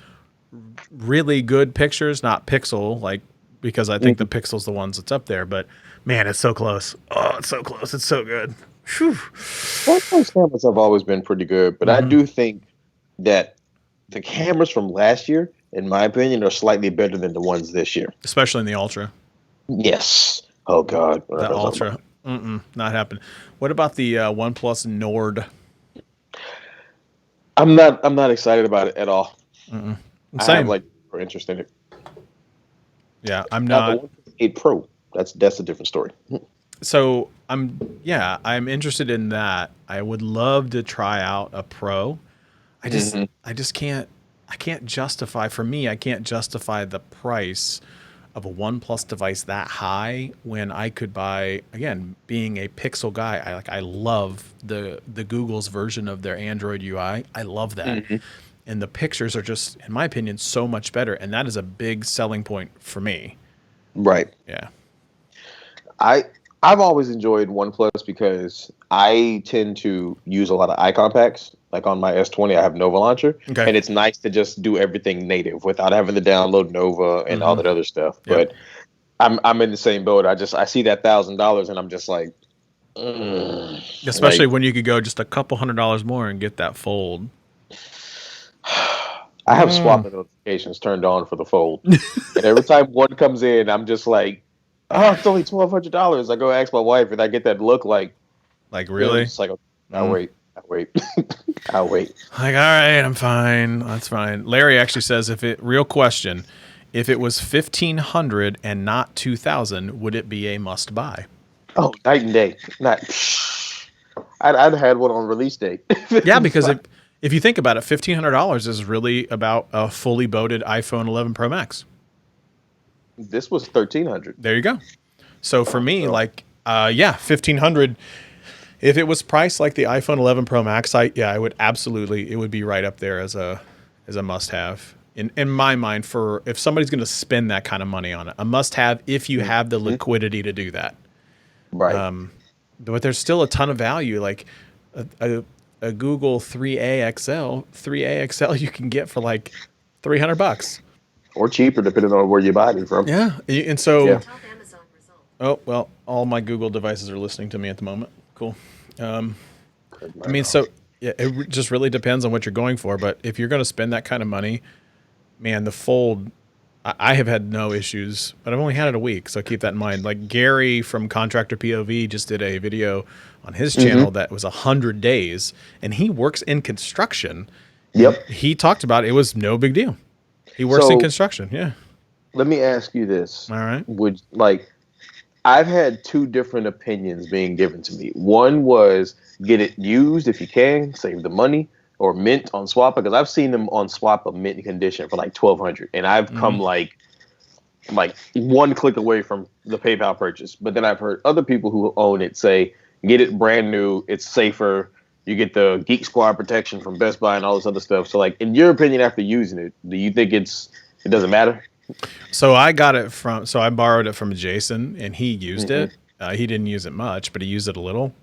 really good pictures, not Pixel, like because I think the Pixel's the ones that's up there. But man, it's so close. Oh, it's so close. It's so good. Whew. Those cameras have always been pretty good, but I Mm-hmm. do think that the cameras from last year, in my opinion, are slightly better than the ones this year. Especially in the Ultra. Yes. Oh God. We're not The gonna talk about Ultra. Not happening. What about the OnePlus Nord? I'm not excited about it at all. I have Same. like no interest in it. Yeah, I'm Now the not. 128 Pro, that's a different story. So I'm interested in that. I would love to try out a Pro. Hmm. I just can't I can't justify for me I can't justify the price of a OnePlus device that high when I could buy, again, being a Pixel guy, I love the Google's version of their Android UI. I love that. Hmm. And the pictures are just, in my opinion, so much better, and that is a big selling point for me. Right. Yeah. I I've always enjoyed OnePlus because I tend to use a lot of icon packs. Like on my S20, I have Nova Launcher, Okay. and it's nice to just do everything native without having to download Nova and all Mm-hmm. that other stuff. Yep. But I'm in the same boat. I see that $1,000 and I'm just like, Especially like when you could go just a couple $100 more and get that fold. I have Mm. swap notifications turned on for the fold, and every time one comes in, I'm just like, oh, it's only $1,200. I go ask my wife, and I get that look like, Like, I'm really? just like, okay, I'll Mm. wait, I'll wait, I'll wait. Like, all right, I'm fine. That's fine. Larry actually says, real question, if it was 1,500 and not 2,000, would it be a must buy? Oh, night and day. Not. I'd had one on release date. Yeah, because if you think about it, $1,500 is really about a fully boated iPhone 11 Pro Max. This was 1,300. There you go. So for me, So like, yeah, 1,500. If it was priced like the iPhone 11 Pro Max, I would absolutely, it would be right up there as a must have in my mind for if somebody's going to spend that kind of money on it. A must have if you have the mhm, liquidity to do that. right. But there's still a ton of value. Like a Google 3A XL you can get for like $300. Or cheaper, depending on where you buy it from. Yeah, and so Yeah. oh well, all my Google devices are listening to me at the moment. Cool. I mean, so yeah, just really depends on what you're going for. But if you're going to spend that kind of money, man, the Fold, I have had no issues, but I've only had it a week, so keep that in mind. Like Gary from Contractor POV just did a video on his Hmm. channel that was 100 days, and he works in construction, and Yep. he talked about it was no big deal. He works in So construction. Yeah. let me ask you this: All right. Would like I've had two different opinions being given to me. One was get it used if you can, save the money, or mint on swap because I've seen them on swap of mint condition for like 1,200, and I've Mm-hmm. come like one click away from the PayPal purchase. But then I've heard other people who own it say get it brand new, it's safer. You get the Geek Squad protection from Best Buy and all this other stuff. So, like, in your opinion, after using it, do you think it doesn't matter? So I borrowed it from Jason, and he used Hmm. it. He didn't use it much, but he used it a little.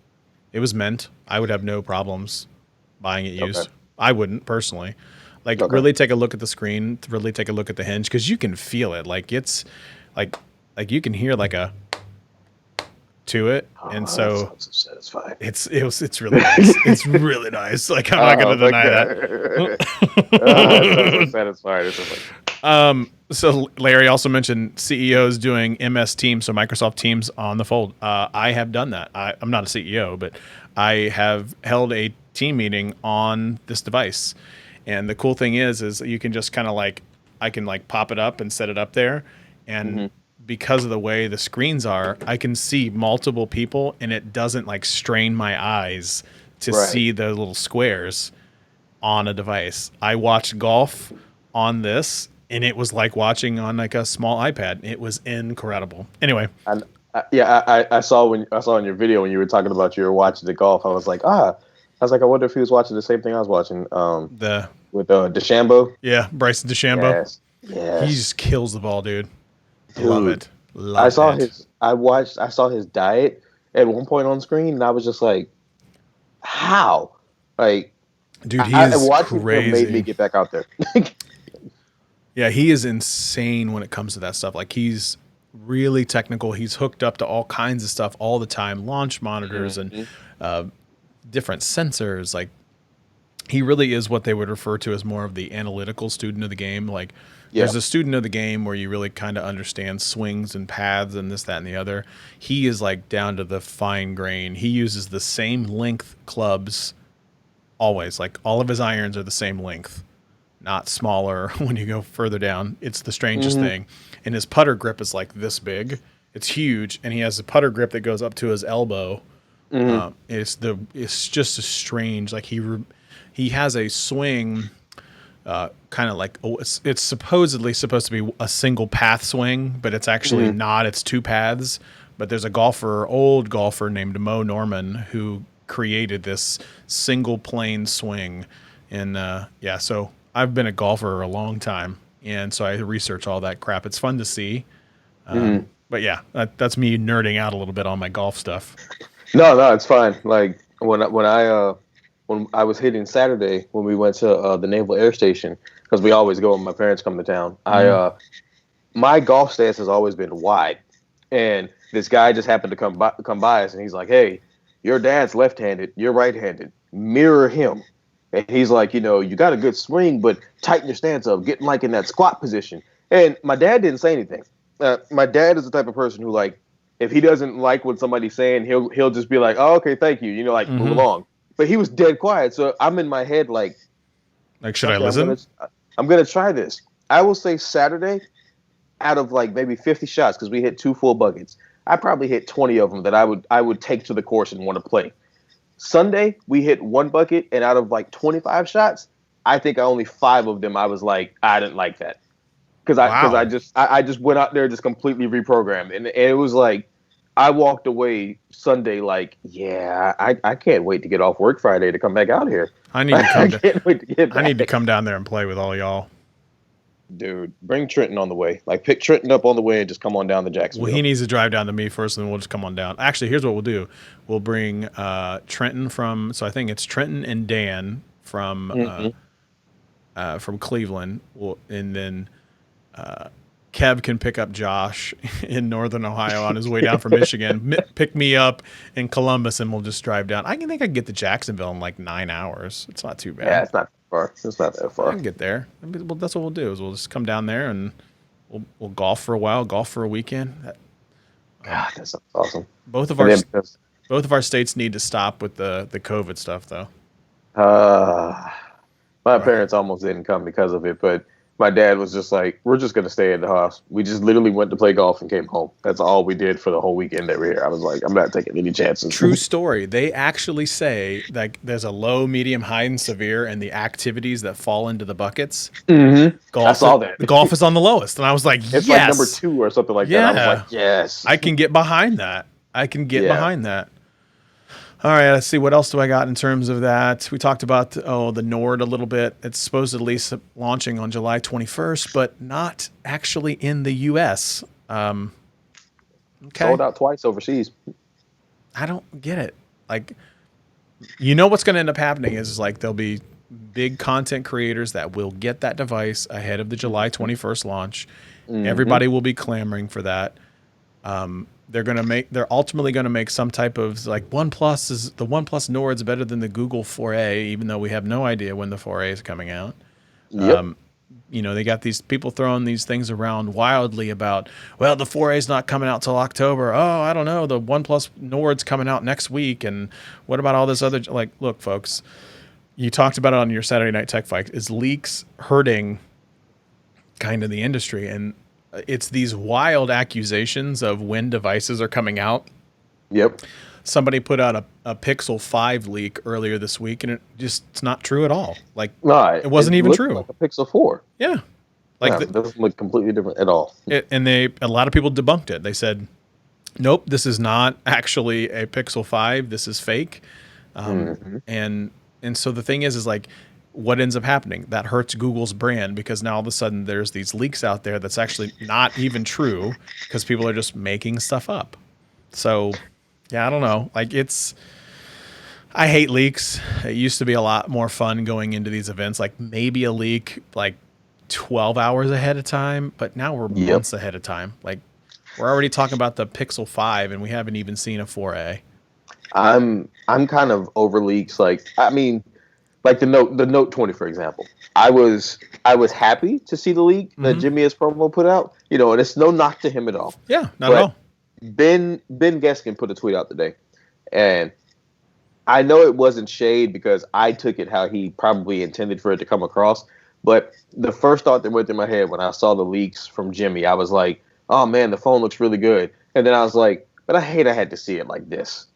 It was mint. I would have no problems buying it Okay. used. I wouldn't personally. Like Okay. really take a look at the screen, really take a look at the hinge because you can feel it. Like it's like you can hear like a to it, Oh, and that so sounds so satisfying. it's really nice. It's really nice. Like I'm not Oh gonna my deny god. That sounds so that. satisfying. It's just like, So Larry also mentioned CEOs doing MS Teams, so Microsoft Teams on the Fold. I have done that. I'm not a CEO, but I have held a team meeting on this device. And the cool thing is you can just kind of like I can like pop it up and set it up there, and mhm. because of the way the screens are, I can see multiple people, and it doesn't like strain my eyes to Right. see the little squares on a device. I watched golf on this, and it was like watching on like a small iPad. It was incredible. Anyway, And I saw in your video when you were talking about you were watching the golf. I wonder if he was watching the same thing I was watching. the With DeChambeau. yeah, Bryson DeChambeau. Yes, He yes, just kills the ball, dude. Love dude. it. Love it. I saw his diet at one point on screen, and I was just like, how? Like, Dude, he is watching him made me crazy. get back out there. Yeah, he is insane when it comes to that stuff. Like, he's really technical. He's hooked up to all kinds of stuff all the time, launch monitors and Mhm. uh, different sensors. Like, he really is what they would refer to as more of the analytical student of the game. Like, Yeah. there's a student of the game where you really kind of understand swings and paths and this, that, and the other. He is like down to the fine grain. He uses the same length clubs always. Like, all of his irons are the same length, not smaller when you go further down. It's the strangest Mhm. thing. And his putter grip is like this big. It's huge, and he has a putter grip that goes up to his elbow. Mhm. It's just a strange, like he has a swing, kind of like, oh, it's supposedly supposed to be a single path swing, but it's actually Mhm. not. It's two paths. But there's a old golfer named Mo Norman who created this single plane swing, and yeah. So I've been a golfer a long time, and so I research all that crap. It's fun to see. Mhm. But yeah, that's me nerding out a little bit on my golf stuff. No, no, it's fine. Like when I was hitting Saturday when we went to the Naval Air Station because we always go when my parents come to town. Mhm. My golf stance has always been wide, and this guy just happened to come by us, and he's like, "Hey, your dad's left-handed, you're right-handed. Mirror him." And he's like, you got a good swing, but tighten your stance up, get like in that squat position. And my dad didn't say anything. My dad is the type of person who, like, if he doesn't like what somebody's saying, he'll just be like, "Oh, okay, thank you," like, move Mhm. along. But he was dead quiet, so I'm in my head like, Like, should I okay, listen? I'm gonna try this. I will say Saturday, out of like maybe 50 shots, because we hit two full buckets, I probably hit 20 of them that I would take to the course and want to play. Sunday, we hit one bucket, and out of like 25 shots, I think only 5 of them I was like, I didn't like that. Because Wow. I just went out there just completely reprogrammed. And it was like, I walked away Sunday like, yeah, I can't wait to get off work Friday to come back out here. I need to I come to can't wait to get I need to back. come down there and play with all y'all. Dude, bring Trenton on the way. Like, pick Trenton up on the way and just come on down to Well, he Jacksonville. needs to drive down to me first, and then we'll just come on down. Actually, here's what we'll do: we'll bring Trenton from. So I think it's Trenton and Dan Mm-hmm. from Cleveland. And then Kev can pick up Josh in Northern Ohio on his way down from Michigan. Pick me up in Columbus, and we'll just drive down. I can get to Jacksonville in like 9 hours. It's not too Yeah, bad. it's not that far. It's not that I far. can get there. Well, that's what we'll do. Is we'll just come down there and we'll golf for a while, golf for a weekend. God, that sounds awesome. Both of And our then because both of our states need to stop with the COVID stuff, though. Uh, my Right. parents almost didn't come because of it, but my dad was just like, "We're just gonna stay at the house." We just literally went to play golf and came home. That's all we did for the whole weekend that we're here. I was like, "I'm not taking any chances." True story. They actually say like there's a low, medium, high, and severe, and the activities that fall into the buckets. Mm-hmm. I Golf, saw that. golf is on the lowest, and I was like, It's like number yes, 2 or something like that. I was like, yeah, "Yes." I can get behind that. I can get Yeah. behind that. All right, let's see. What else do I got in terms of that? We talked about, the Nord a little bit. It's supposedly launching on July 21st, but not actually in the U.S. Okay. Sold out twice overseas. I don't get it. Like, what's going to end up happening is like there'll be big content creators that will get that device ahead of the July 21st launch. Mm-hmm. Everybody will be clamoring for that. They're ultimately going to make some type of like the OnePlus Nord's better than the Google 4A, even though we have no idea when the 4A is coming out. Yep. They got these people throwing these things around wildly about, well, the 4A is not coming out till October. Oh, I don't know. The OnePlus Nord's coming out next week. And what about all this other, like, look, folks, you talked about it on your Saturday Night Tech Fight. Is leaks hurting kind of the industry? And it's these wild accusations of when devices are coming out. Yep. Somebody put out a Pixel 5 leak earlier this week, and it's not true at all. Like, No, it wasn't even looked true. like a Pixel 4. Yeah. Like, Yeah, it doesn't look completely different at all. a lot of people debunked it. They said, nope, this is not actually a Pixel 5. This is fake. And so the thing is like, what ends up happening? That hurts Google's brand, because now all of a sudden there's these leaks out there that's actually not even true, because people are just making stuff up. So, yeah, I don't know. Like, I hate leaks. It used to be a lot more fun going into these events, like maybe a leak like 12 hours ahead of time, but now we're months ahead of time. Like, we're already talking about the Pixel 5 and we haven't even seen a 4A. I'm kind of over leaks. Like, I mean, like the Note 20, for example. I was happy to see the leak that Jimmy S. Promo put out. You know, and it's no knock to him at all. Yeah, not at all. Ben Geskin put a tweet out today, and I know it wasn't shade because I took it how he probably intended for it to come across. But the first thought that went through my head when I saw the leaks from Jimmy, I was like, oh man, the phone looks really good. And then I was like, but I had to see it like this.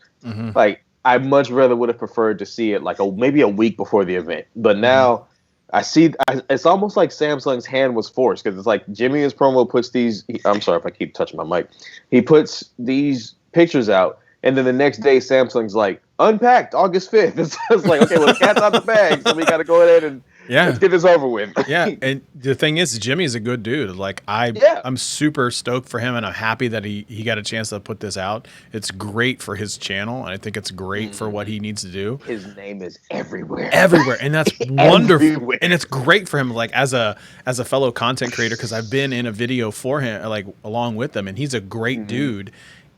Like, I much rather would have preferred to see it like maybe a week before the event. But now it's almost like Samsung's hand was forced, because it's like Jimmy S. Promo puts these. I'm sorry if I keep touching my mic. He puts these pictures out, and then the next day Samsung's like, unpacked August 5th. It's like, okay, well, the cat's out the bag, so we got to go ahead and let's get this over with. Yeah, and the thing is, Jimmy's a good dude. Like, I'm super stoked for him, and I'm happy that he got a chance to put this out. It's great for his channel, and I think it's great for what he needs to do. His name is everywhere, and that's wonderful. And it's great for him, like, as a fellow content creator, because I've been in a video for him, like, along with him, and he's a great dude,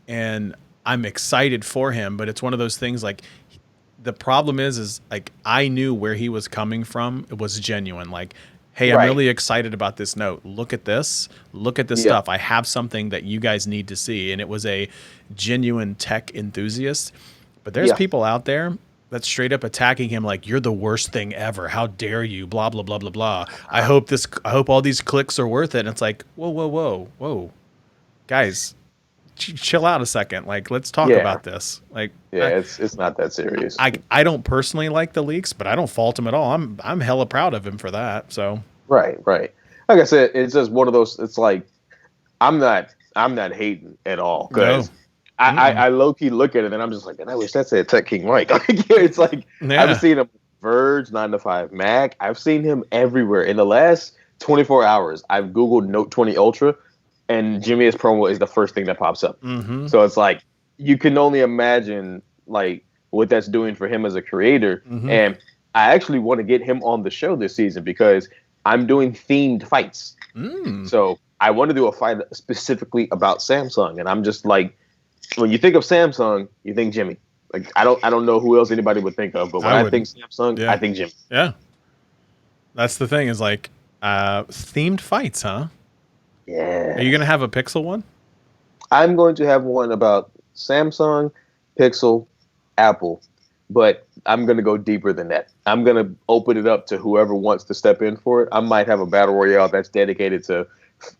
and I'm excited for him. But it's one of those things, like, the problem is like, I knew where he was coming from. It was genuine. Like, hey, I'm really excited about this Note. Look at this. Look at this stuff. I have something that you guys need to see. And it was a genuine tech enthusiast. But there's people out there that's straight up attacking him like, you're the worst thing ever. How dare you? Blah, blah, blah, blah, blah. I hope all these clicks are worth it. And it's like, whoa. Guys, chill out a second. Like, let's talk about this. Like, it's not that serious. I don't personally like the leaks, but I don't fault him at all. I'm hella proud of him for that. So right. Like I said, it's just one of those. It's like, I'm not hating at all, because I low key look at it and I'm just like, man, I wish that said Tech King Mike. It's like, I've seen him Verge, 9 to 5 Mac. I've seen him everywhere. In the last 24 hours, I've Googled Note 20 Ultra, and Jimmy S. Promo is the first thing that pops up. So it's like, you can only imagine like what that's doing for him as a creator. And I actually want to get him on the show this season, because I'm doing themed fights. So I want to do a fight specifically about Samsung. And I'm just like, when you think of Samsung, you think Jimmy. Like, I don't know who else anybody would think of, but when I think Samsung, I think Jimmy. Yeah. That's the thing, is like, themed fights, huh? Yeah. Are you going to have a Pixel one? I'm going to have one about Samsung, Pixel, Apple, but I'm going to go deeper than that. I'm going to open it up to whoever wants to step in for it. I might have a battle royale that's dedicated to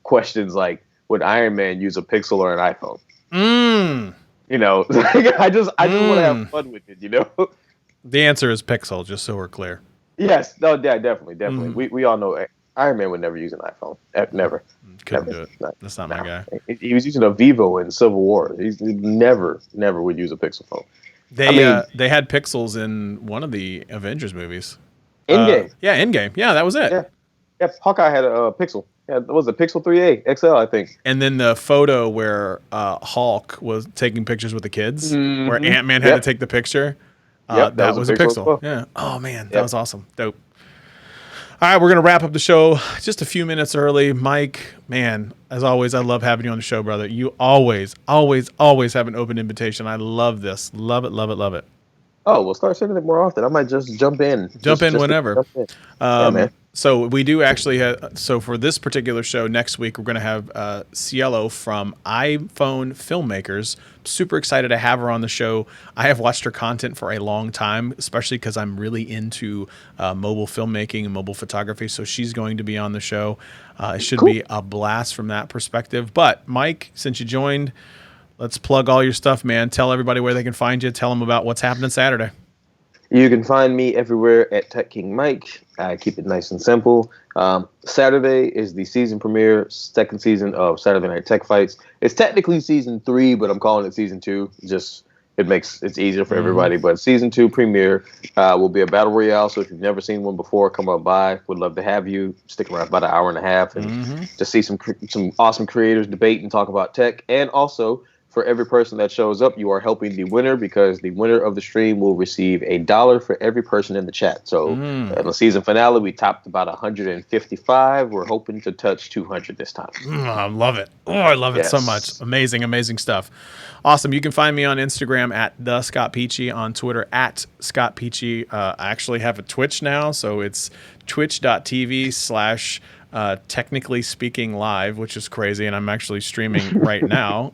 questions like, would Iron Man use a Pixel or an iPhone? You know, I just want to have fun with it, you know? The answer is Pixel, just so we're clear. Yes. No, yeah, definitely. We all know Iron Man would never use an iPhone. Never. Couldn't do it. That's not my guy. He was using a Vivo in Civil War. He never would use a Pixel phone. They had Pixels in one of the Avengers movies. Endgame. Endgame. Yeah, that was it. Yeah. Hawkeye had a Pixel. Yeah, it was a Pixel 3a XL, I think. And then the photo where Hulk was taking pictures with the kids, where Ant-Man had to take the picture. That was a Pixel. Well. Yeah. Oh man, that was awesome. Dope. All right, we're going to wrap up the show just a few minutes early. Mike, man, as always, I love having you on the show, brother. You always have an open invitation. I love this. Love it, love it, love it. Oh, we'll start sending it more often. I might just jump in. Jump in whenever. Jump in. Yeah, man. So we do actually have, so for this particular show next week, we're going to have Cielo from iPhone Filmmakers. Super excited to have her on the show. I have watched her content for a long time, especially because I'm really into mobile filmmaking and mobile photography. So she's going to be on the show. It should be a blast from that perspective. But Mike, since you joined, let's plug all your stuff, man. Tell everybody where they can find you. Tell them about what's happening Saturday. You can find me everywhere at Tech King Mike. I keep it nice and simple. Saturday is the season premiere, second season of Saturday Night Tech Fights. It's technically season 3, but I'm calling it season 2. It's easier for everybody. But season 2 premiere will be a battle royale. So if you've never seen one before, come on by. Would love to have you. Stick around about an hour and a half and just see some awesome creators debate and talk about tech. And also, for every person that shows up, you are helping the winner, because the winner of the stream will receive $1 for every person in the chat. So in the season finale, we topped about 155. We're hoping to touch 200 this time. I love it. Oh, I love it so much. Amazing, amazing stuff. Awesome. You can find me on Instagram at the Scott Peachy, on Twitter at Scott Peachy. I actually have a Twitch now, so it's twitch.tv/ technically speaking live, which is crazy, and I'm actually streaming right now.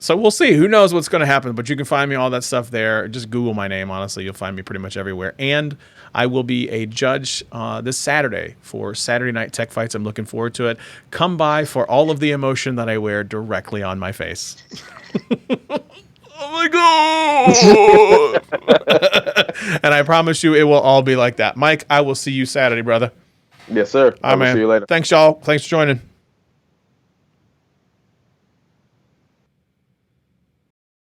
So we'll see. Who knows what's going to happen, but you can find me all that stuff there. Just Google my name. Honestly, you'll find me pretty much everywhere. And I will be a judge this Saturday for Saturday Night Tech Fights. I'm looking forward to it. Come by for all of the emotion that I wear directly on my face. Oh my God. And I promise you it will all be like that. Mike, I will see you Saturday, brother. Yes, sir. All right, man. See you later. Thanks, y'all. Thanks for joining.